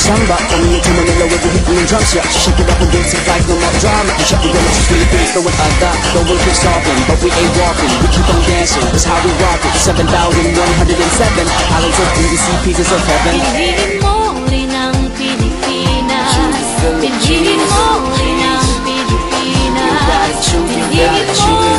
samba. Coming into Manila with the beat and drums, yeah. She shake it up and dance it like no more drama. We shut the door, she's really big, throw it the world keeps talking, but we ain't walking. We keep on dancing, that's how we rock it. 7,107 islands of beauty, see pieces of heaven. Pinigin mo rin ang Pilipinas. Pinigin mo rin ang Pilipinas. Pinigin mo